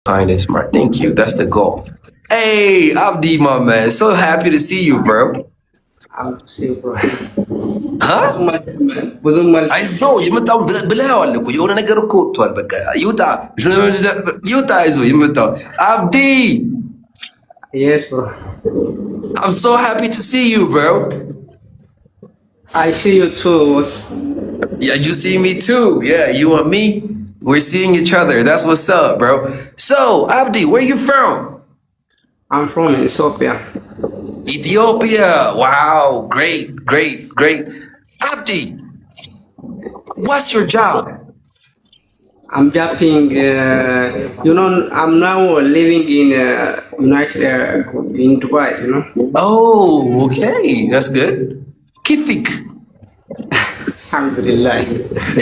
Kind and smart. Thank you. That's the goal. Hey, Abdi, my man. So happy to see you, bro. I'm saying, bro. Huh? ብዙም ማለት አይዞ የመጣውን ብለኸዋል እኮ የሆነ ነገር እኮ ወጥቷል። በቃ ይውጣ ይውጣ። አይዞ የመጣው አብዲ። yes, bro. I'm so happy to see you, bro. I see you too. Yeah, you see me too. Yeah, you and me. We're seeing each other. That's what's up, bro. So, Abdi, where you from? I'm from Ethiopia. Ethiopia. Wow, great, great, great. Abdi, what's your job? I'm jumping. I'm now living in United in Dubai. Oh, okay, that's good. Kifik. Alhamdulillah.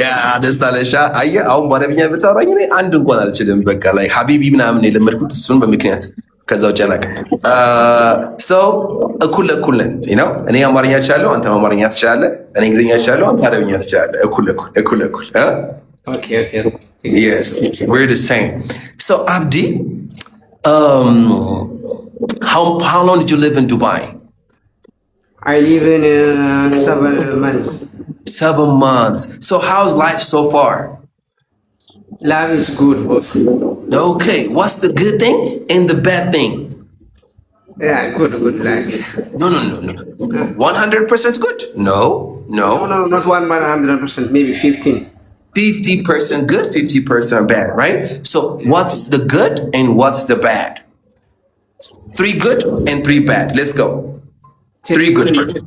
ያ ደስ አለሻ። አየህ አሁን በአረብኛ ብታወራኝ እኔ አንድ እንኳን አልችልም። በቃ ላይ ሀቢቢ ምናምን የለመድኩት እሱን በምክንያት ከዛ ውጭ አላውቅም። ሰው እኩል ለእኩል ነን ነው። እኔ አማርኛ ትችላለሁ፣ አንተ አማርኛ ትችላለህ። እኔ እንግሊዝኛ ትችላለሁ፣ አንተ አረብኛ ትችላለህ። እኩል ለእኩል Okay. Yes, we're the same. So Abdi, um, how long did you live in Dubai? I live in 7 months. 7 months. So how's life so far? Life is good, boss. Okay, what's the good thing and the bad thing? Yeah, good life. No. 100% good? No. No, not 100%. Maybe 15. 50% good, 50% bad, right? So what's the good and what's the bad? 3 good and 3 bad. Let's go. 3 good first.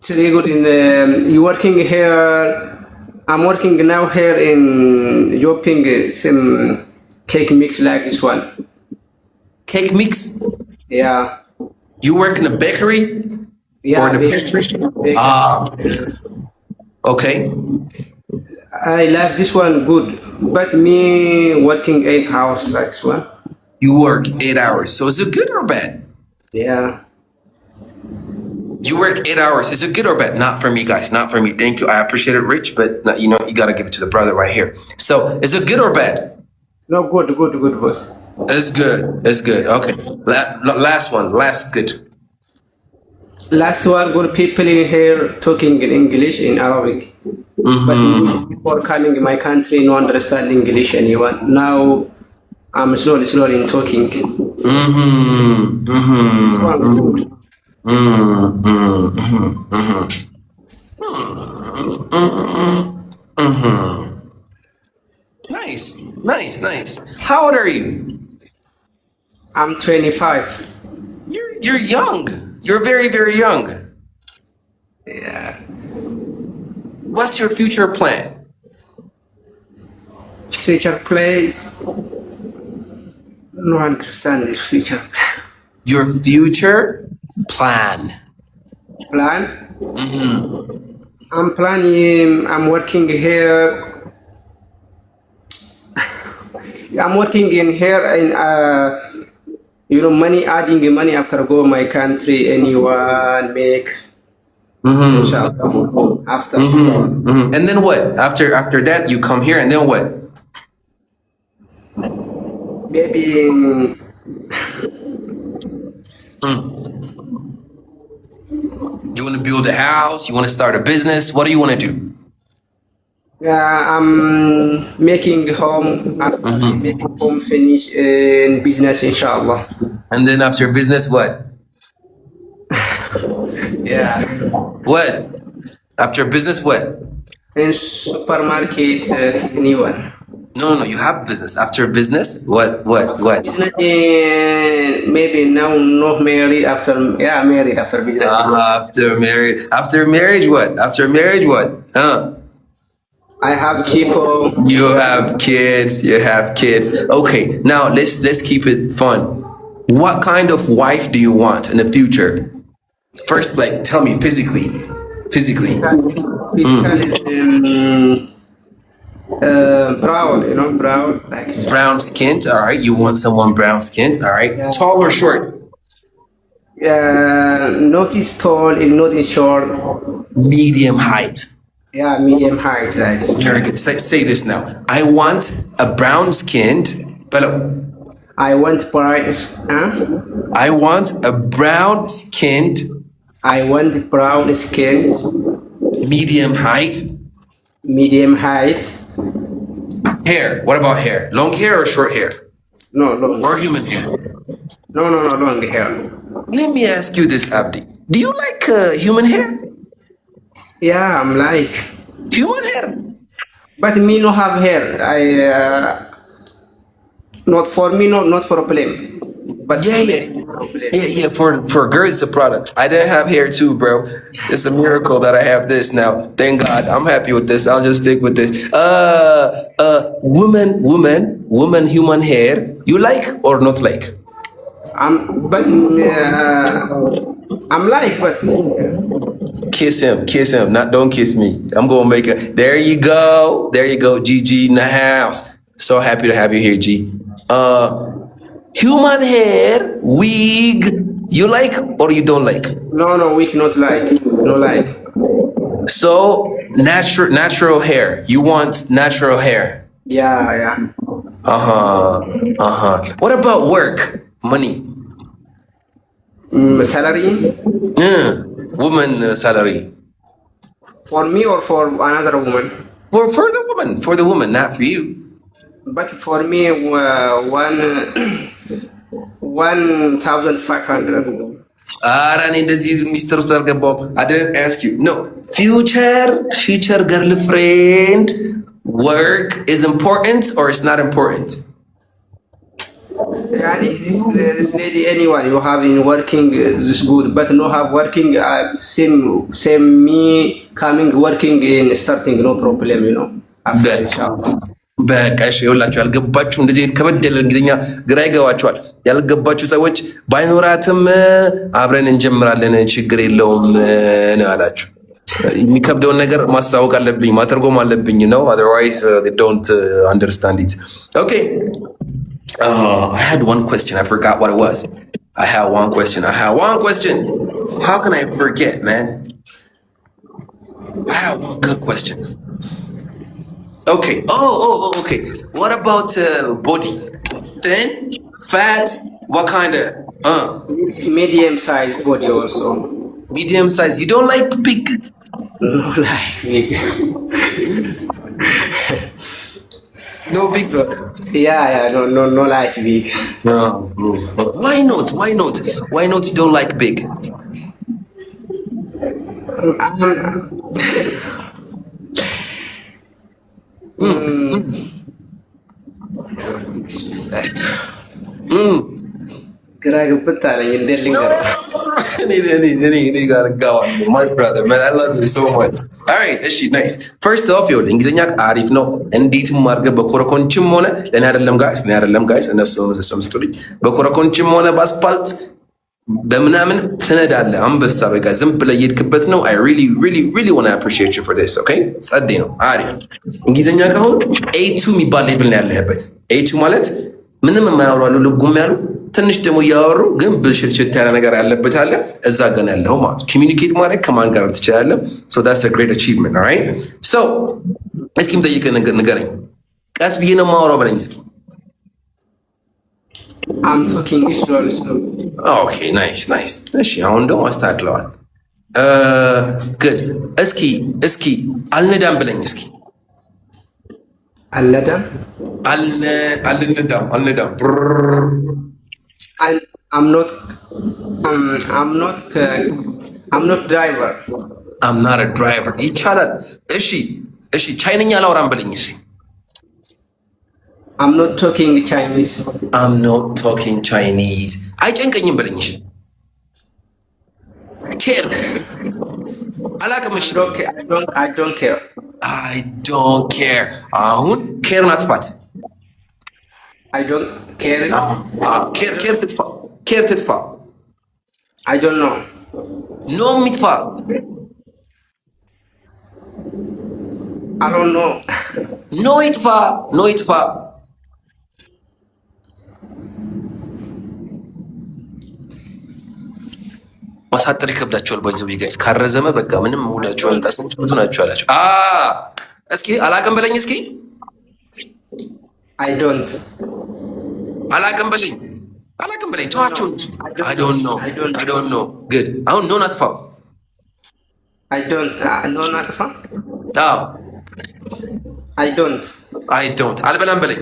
Today good in the you working here. I'm working now here in Joping some cake mix like this one. Cake mix? Yeah. You work in a bakery? Yeah. Or in a pastry? Okay. I love this one good, but me working 8 hours like this one. You work 8 hours. So is it good or bad? Yeah. You work 8 hours. Is it good or bad? Not for me, guys. Not for me. Thank you. I appreciate it, Rich, but you got to give it to the brother right here. So is it good or bad? No, good, boss. It's good. It's good. Okay. Last one. Last good. Last one, good people in here talking in English, in Arabic. But before coming in my country, no understand English anyone. Now I'm slowly in talking. This one good. Nice. How old are you? I'm 25. You're young. You're very, very young. Yeah. What's your future plan? Future place. No understand this future Your future plan. plan. I'm planning. I'm working here. I'm working in here in money, adding money after go my country. Anyone make inshallah after. And then what? After that, you come here, and then what? Maybe You want to build a house? You want to start a business? What do you want to do? I'm making home after making home finish in business inshallah. And then after business, what? Yeah. What? After business, what? In supermarket anyone. No. You have business. After business, what? Business in maybe now not married after married after business. After marriage, what? After marriage, what? I have Chico. You have kids. Okay, now let's keep it fun. What kind of wife do you want in the future? First, like, tell me physically. Brown, brown. Like Brown skinned, all right. You want someone brown skinned, all right. Yeah. Tall or short? Not is tall and not is short. Medium height. Yeah, medium height, right? Very good. Say this now. I want a brown skinned, but I want bright. I want a brown skinned. I want brown skin. Medium height. Medium height. Hair. What about hair? Long hair or short hair? No, long. Or human hair? No, long hair. Let me ask you this, Abdi. Do you like human hair? Yeah, I'm like. Human hair? But me no have hair. Not for me, not problem. But yeah. For girls, it's a product. I didn't have hair too, bro. It's a miracle that I have this now. Thank God. I'm happy with this. I'll just stick with this. Woman, human hair. You like or not like? I'm like, but Kiss him. Don't kiss me. I'm gonna make it. There you go, GG in the house. So happy to have you here, G. Human hair, wig, you like or you don't like? No, wig not like. No like. So natural hair. You want natural hair? Yeah. What about work? Money? Salary? Woman salary. For me or for another woman? For the woman, not for you. But for me, 1,500. I didn't ask you. No, future girlfriend. Work is important or it's not important? This lady, anyone you have in working is good, but no have working same me coming working in starting no problem, you know. በቃ እሺ ይኸውላችሁ ያልገባችሁ እንደዚህ ከበድ ያለ እንግሊዝኛ ግራ ይገባችኋል። ያልገባችሁ ሰዎች ባይኖራትም አብረን እንጀምራለን ችግር የለውም ነው ያላችሁ። የሚከብደውን ነገር ማሳወቅ አለብኝ ማተርጎም አለብኝ ነው otherwise they don't understand it. Okay. I had one question. I forgot what it was. I had one question. How can I forget, man? I had one good question. Okay. Okay. What about body? Thin? Fat? What kind of? Medium size body also. Medium size. You don't like big? No like big. No big? Yeah. No like big. No. Why not? Why not you don't like big? ግራ ገብት አለኝ እንዴት ልንገር እኔ ጋር ጋዋል my brother man I love you so much. All right እሺ nice. First off ይኸውልህ እንግሊዝኛ አሪፍ ነው እንዴትም አድርገህ በኮረኮንችም ሆነ ለእኔ አይደለም ጋይስ እነሱም ስጡልኝ በኮረኮንችም ሆነ በአስፓልት በምናምን ትነዳለህ አንበሳ በቃ ዝም ብለህ እየሄድክበት ነው። I really want to appreciate you for this. Okay ጸዴ ነው አሪፍ እንግሊዝኛ ካሁን A2 የሚባል ሌቭል ነው ያለህበት። A2 ማለት ምንም የማያወሩ አሉ ልጉም ያሉ ትንሽ ደግሞ እያወሩ ግን ብልሽት ያለ ነገር ያለበት አለ እዛ ገና ያለው ማለት ኮሚኒኬት ማድረግ ከማን ጋር ትችላለህ። So that's a great achievement. All right so እስኪ የምጠይቅህ ንገረኝ ቀስ ብዬ ነው የማወራው በለኝ እስኪ I'm talking slowly. Okay nice እሺ አሁን ደግሞ አስተካክለዋል good እስኪ አልነዳም ብለኝ እስኪ አልነዳም I'm not driver. I'm not a driver. ይቻላል እሺ ቻይንኛ አላወራም በለኝ እስኪ I'm not talking Chinese. አይጨንቀኝም በለኝ እሺ ኬር አላቅም እሺ I don't care. I don't care. አሁን ኬርን አጥፋት I don't care. ኬር ትጥፋ I don't know. ኖ የሚጥፋ I don't know. ኖ ይጥፋ ማሳጠር ይከብዳቸዋል። ባይዘው ጋይስ ካረዘመ በቃ ምንም ሙዳቸው አንታሰሙት ብዙ ናቸው አላቸው። እስኪ አላቅም በለኝ እስኪ I don't አላቅም በለኝ ተዋቸው። I don't know good አሁን ኖን አጥፋው። ኖን አጥፋ። አዎ I don't አልበላም በለኝ።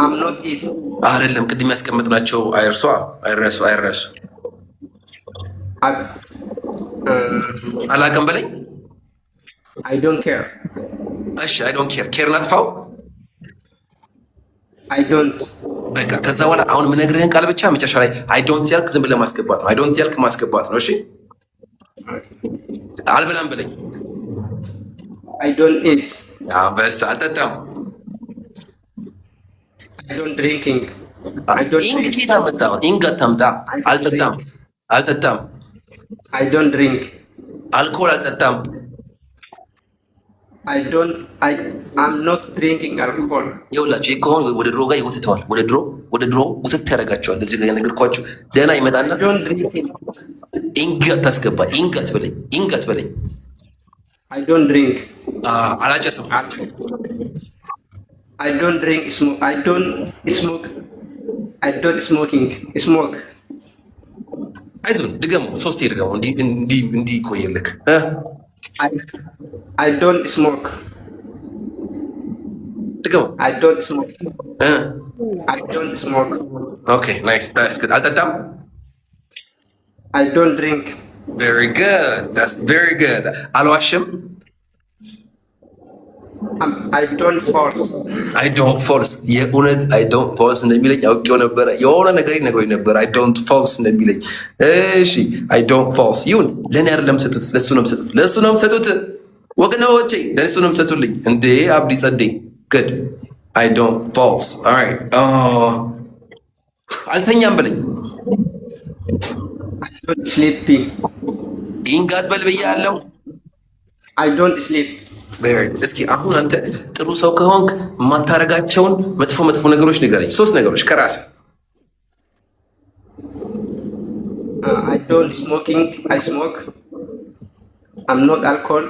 I'm not eat አይደለም ቅድም ያስቀመጥናቸው አይረሱ አላቅም በለኝ። I don't care እሺ I don't care ኬር ናጥፋው። I don't በቃ ከዛ በኋላ አሁን የምነግርህን ቃል ብቻ መጨረሻ ላይ I don't ያልክ ዝም ብለህ ማስገባት ነው። I don't ያልክ ማስገባት ነው። እሺ አልበላም በለኝ። I don't eat በስ አልጠጣም። I don't drinking I don't ኢንግ ኬታ መጣ ኢንግ አታምጣ። አልጠጣም I don't drink አልኮል አልጠጣም። I'm not drinking alcohol። ይኸውላችሁ ይሄ ከሆነ ወደ ድሮ ጋር ይወትተዋል። ወደ ድሮ ውትት ያደርጋቸዋል። እዚህ ጋር ነገርኳችሁ። ደህና ይመጣና ኢንግ አታስገባ። ኢንግ አትበለኝ። I don't drink አላጨስም። I don't drink smoke I don't smoke smoke አይዞን ድገሙ። ሶስቴ ድገሙ። እንዲህ ይቆየልክ። I don't smoke ድገሙ። I don't smoke ኦኬ ናይስ that's good አልጠጣም። I don't drink very good that's very good አልዋሽም። I don't false የእውነት I don't false እንደሚለኝ አውቄው ነበረ። የሆነ ነገር ይነግረኝ ነበር I don't false እንደሚለኝ። እሺ I don't false ይሁን። ለኔ አይደለም ሰጡት፣ ለሱ ነው ሰጡት። ወገኖቼ ለሱ ነው ሰጡልኝ። እንዴ አብዲ ጸዴ good I don't false all right አልተኛም በለኝ። I don't sleeping ኢንጋት በልብያለሁ። I don't sleep እስኪ አሁን አንተ ጥሩ ሰው ከሆንክ የማታረጋቸውን መጥፎ ነገሮች ንገረኝ። 3 ነገሮች ከራስህ። I don't smoking I smoke I'm not alcohol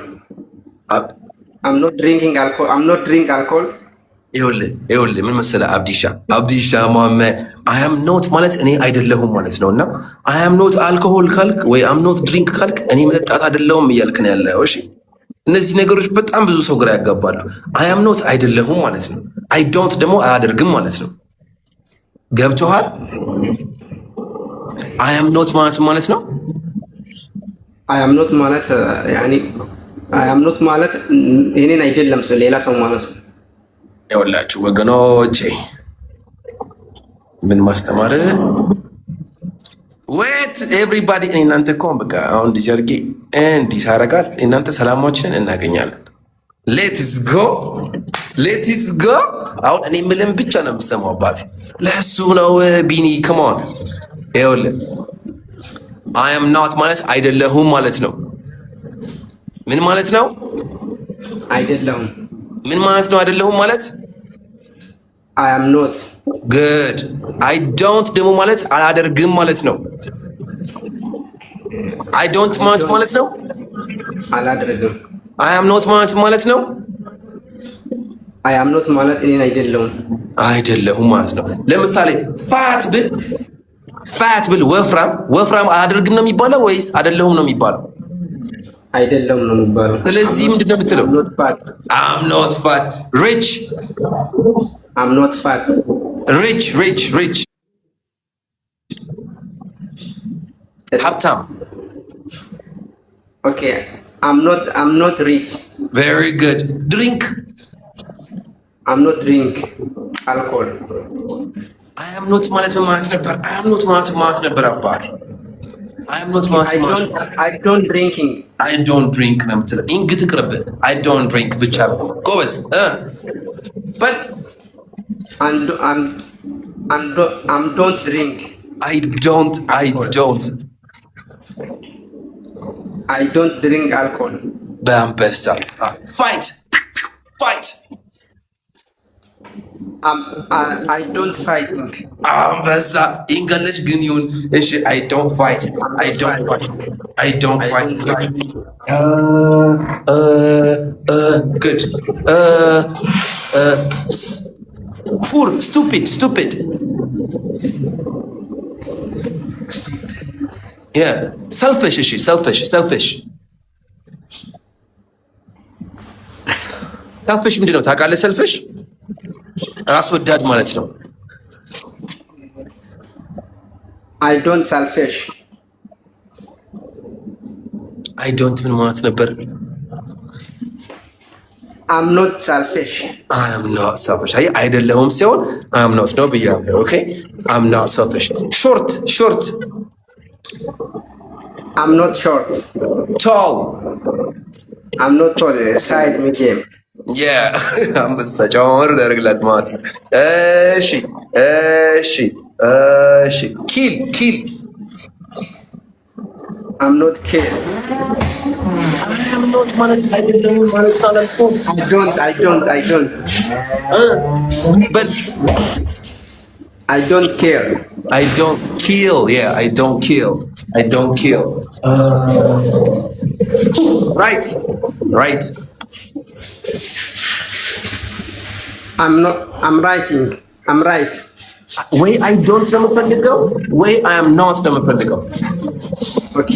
I'm not drinking alcohol I'm not drink alcohol ይኸውልህ ምን መሰለህ አብዲሻ መሐመድ I am not ማለት እኔ አይደለሁም ማለት ነው። እና I am not alcohol ካልክ ወይ I'm not drink ካልክ እኔ መጠጣት አይደለሁም እያልክ ነው ያለው። እሺ እነዚህ ነገሮች በጣም ብዙ ሰው ግራ ያጋባሉ። I am not አይደለሁም ማለት ነው። I don't ደግሞ አያደርግም ማለት ነው። ገብቶሃል? I am not ማለት ነው። I am not ማለት ያኒ I am not ማለት እኔን አይደለም ሌላ ሰው ማለት ነው። ይኸውላችሁ ወገኖቼ ምን ማስተማር ዌት ኤቭሪባዲ እናንተ እኮ በቃ አሁን እንደዚህ አድርጌ እንዲህ ሳረጋት እናንተ ሰላማችንን እናገኛለን። ሌትስ ጎ አሁን እኔ የምልህን ብቻ ነው የምሰማው። አባቴ ለእሱ ነው ቢኒ ከመሆን ይኸውልህ I am not ማለት አይደለሁም ማለት ነው። ምን ማለት ነው? አይደለሁም። ምን ማለት ነው? አይደለሁም ማለት I am not good I don't ደግሞ ማለት አላደርግም ማለት ነው። I don't ማለት ነው አላደርግም። I am not ማለት ነው I am not ማለት እኔን አይደለሁም ማለት ነው። ለምሳሌ ፋት ብል ወፍራም አላደርግም ነው የሚባለው ወይስ አይደለሁም ነው የሚባለው? አይደለሁም ነው የሚባለው። ስለዚህ ምንድን ነው የምትለው? I'm not fat rich I'm not fat rich ሀብታም okay I'm not rich very good drink I'm not drink alcohol I am not ማለት ምን ማለት ነበር? I am not ማለት ነበር አባቴ I am not ማለት I don't drinking I don't drink ነው የምትለው። ኢንግ ትቅርብህ I don't drink ብቻ ጎበዝ but I'm don't drink I don't drink alcohol በአንበሳ fight I don't fighting አንበሳ ኢንግሊሽ ግን ይሁን እሺ I don't fight good poor, stupid. Yeah, selfish እሺ selfish selfish ምንድን ነው ታውቃለህ? selfish ራስ ወዳድ ማለት ነው። I don't selfish. I don't ምን ማለት ነበር? I'm not selfish. I am not selfish. አይደለሁም ሲሆን I am not ነው ብያለሁ። Okay, I'm not selfish. Short. I'm not short. Tall. I'm not tall. Size medium. Yeah. አንበሳ ጨመር ያደርግላት ማለት ነው። እሺ kill. I'm not kill. I am not ማለት አይደለሁም ማለት አላልኩም። I don't. But I don't care. I don't kill. Yeah, I don't kill. Right. I'm writing. I'm right. ወይ I don't ነው የምፈልገው ወይ I am not ነው የምፈልገው። ኦኬ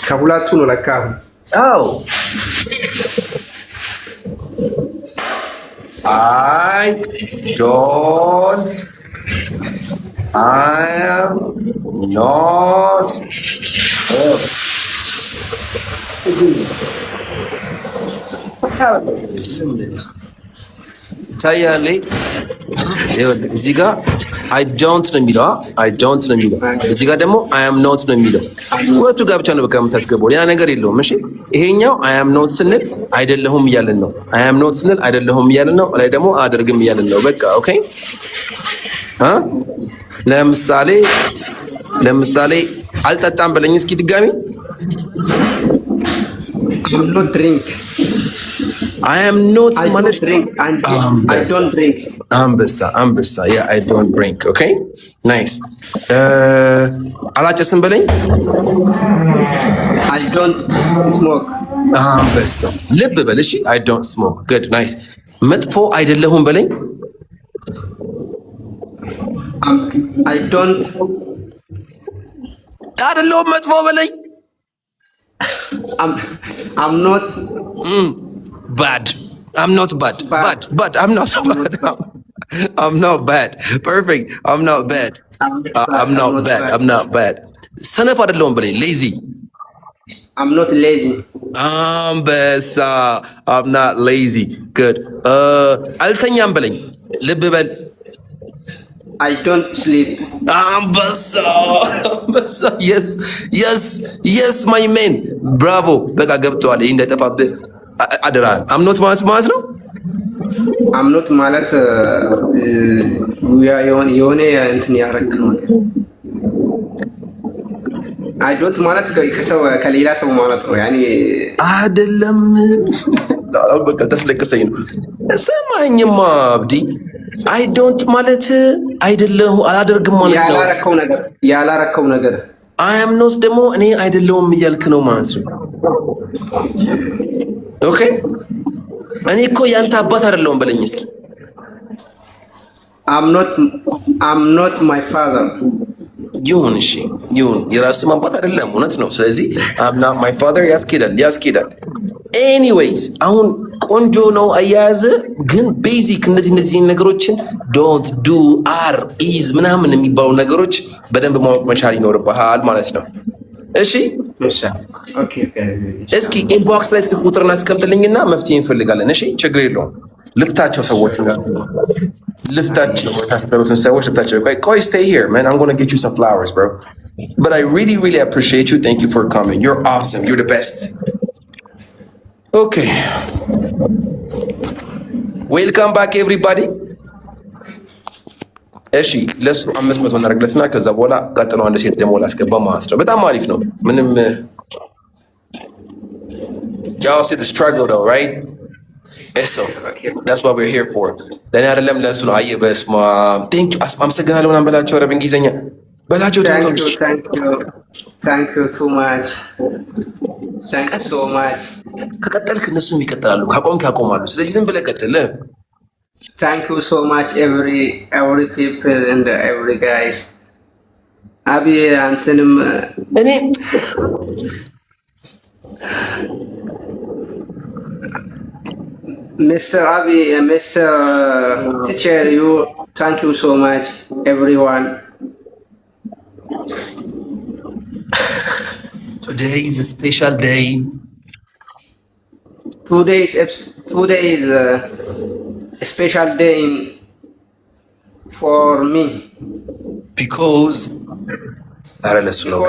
ከሁለቱ ነው ለካ። Oh. I don't. I am not. Oh. ታያሌ እዚህ ጋር አይ ዶንት ነው የሚለው እዚህ ጋር ደግሞ አይ አም ኖት ነው የሚለው። ሁለቱ ጋር ብቻ ነው በቃ የምታስገባው፣ ሌላ ነገር የለውም። እሺ ይሄኛው አይ አም ኖት ስንል አይደለሁም እያልን ነው። አይ አም ኖት ስንል አይደለሁም እያልን ነው። ላይ ደግሞ አደርግም እያልን ነው። በቃ ኦኬ። ለምሳሌ አልጠጣም በለኝ እስኪ ድጋሚ። I'm not drink. I am not ማለት drink. I don't drink. አንበሳ yeah, I don't drink. Okay, nice. አላጨስም በለኝ። I don't smoke. አንበሳ ልብ በል እሺ። I don't smoke. Good, nice. መጥፎ አይደለሁም በለኝ። I don't አይደለሁም መጥፎ በለኝ። I'm not bad. I'm not bad. I'm not so bad. I'm not bad. Perfect. I'm not bad. I'm not bad. ሰነፍ አይደለሁም በለኝ። lazy. I'm not lazy. አንበሳ I'm not lazy. Good. አልተኛም በለኝ። ልብ በል። I don't sleep. አንበሳ yes my man. Bravo. በቃ ገብቷል። ይሄ እንዳይጠፋብህ አደራ። አምኖት ማለት ነው። አምኖት ማለት የሆነ እንትን ያረከው ነገር። አይ ዶንት ማለት ከሌላ ሰው ማለት ነው። ያኔ አይደለም። በቃ ተስለቅሰኝ ነው። ሰማኝማ አብዲ። አይ ዶንት ማለት አይደለም አላደርግም ማለት ነው። ያላረከው ነገር አይ አም ኖት ደግሞ እኔ አይደለሁም እያልክ ነው ማለት ነው። ኦኬ እኔ እኮ ያንተ አባት አይደለሁም በለኝ እስኪ። I'm not my father. ይሁን እሺ ይሁን፣ የራስህ አባት አይደለም፣ እውነት ነው። ስለዚህ I'm not my father ያስኬዳል። ኤኒዌይስ አሁን ቆንጆ ነው አያያዘ፣ ግን ቤዚክ እነዚህ ነገሮችን ዶንት ዱ አር ኢዝ ምናምን የሚባሉ ነገሮች በደንብ ማወቅ መቻል ይኖርብሃል ማለት ነው። እሺ እስኪ ኢንቦክስ ላይ ስልክ ቁጥርና አስቀምጥልኝና መፍትሄ እንፈልጋለን። እሺ ችግር የለውም። ልፍታቸው ሰዎችን የታሰሩትን ሰዎች ልፍታቸው። ቆይ stay here man, I'm gonna get you some flowers bro, but I really appreciate you. Thank you for coming. You're awesome. You're the best. Okay, welcome back everybody. እሺ ለሱ 500 እናደርግለትና ከዛ በኋላ ቀጥሎ አንድ ሴት ደግሞ ላስገባ ማለት ነው። በጣም አሪፍ ነው። ምንም y'all see the struggle though, right? It's okay. That's what we're here for. ለኔ አይደለም ለሱ ነው። አየ በስማ thank you አመሰግናለሁ ምናምን በላቸው። ኧረ በእንግሊዘኛ በላቸው። thank you too much. thank you so much. ከቀጠልክ እነሱም ይቀጥላሉ፣ ካቆምክ ያቆማሉ። ስለዚህ ዝም ብለህ ቀጥል። Thank you so much, every people and every guys. Abi antenim. እኔ Mr. Abi, Mr. Teacher, you thank you so much, everyone. today is a special day. Today is a special day for me because ኧረ ለሱ ነው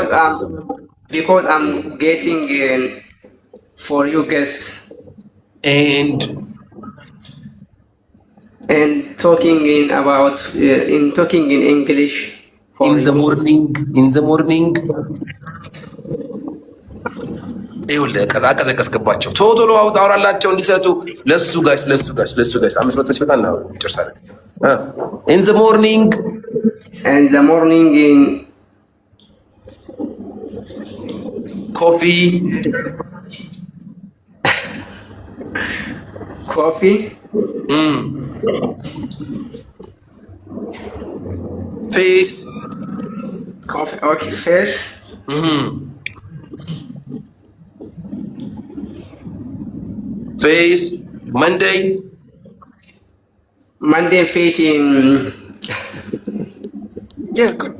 because I'm getting for you guests and talking in English in the morning ይኸውልህ ቀዘቀዝክባቸው ቶሎ አውራላቸው እንዲሰጡ ለሱ ጋይስ 500 ሲወጣ ነው እንጨርሳለን። in the morning in coffee face coffee, okay, fish. face Monday fish in yeah good.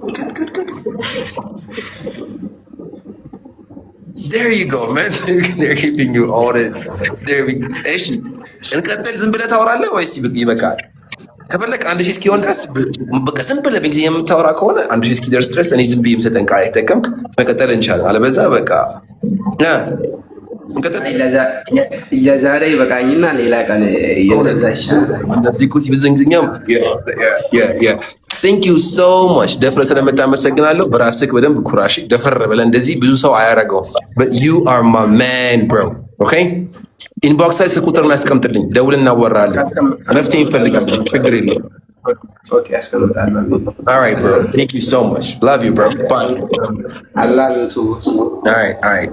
There you go man. They're keeping you all this እሺ እንቀጥል። ዝም ብለህ ታወራለህ ወይስ ይበቃል? ከፈለክ 1000 እስኪሆን ድረስ በቃ ዝም ብለህ በእንግሊዝኛ የምታወራ ከሆነ 1000 እስኪደርስ ድረስ እኔ ዝም ብዬ የምሰጠን ቃል አይጠቀምክ መቀጠል እንችላለን። አለበዛ በቃ ለዛሬ ይበቃኝና ሌላ ቀን እየበዛ ይሻላል። ቴንክ ዩ ሶ ማች ደፍረ ስለመጣ አመሰግናለሁ። በራስህ በደንብ ኩራሽ ደፈር ብለህ እንደዚህ ብዙ ሰው አያረገውም። but you are my man bro okay ኢንቦክስ ላይ ስልክ ቁጥር እናስቀምጥልኝ፣ ደውል እናወራለን። መፍትሄ እንፈልጋለን። ችግር የለም። ኦኬ አስቀምጣለሁ። all right bro thank you so much love you bro bye I love you too. all right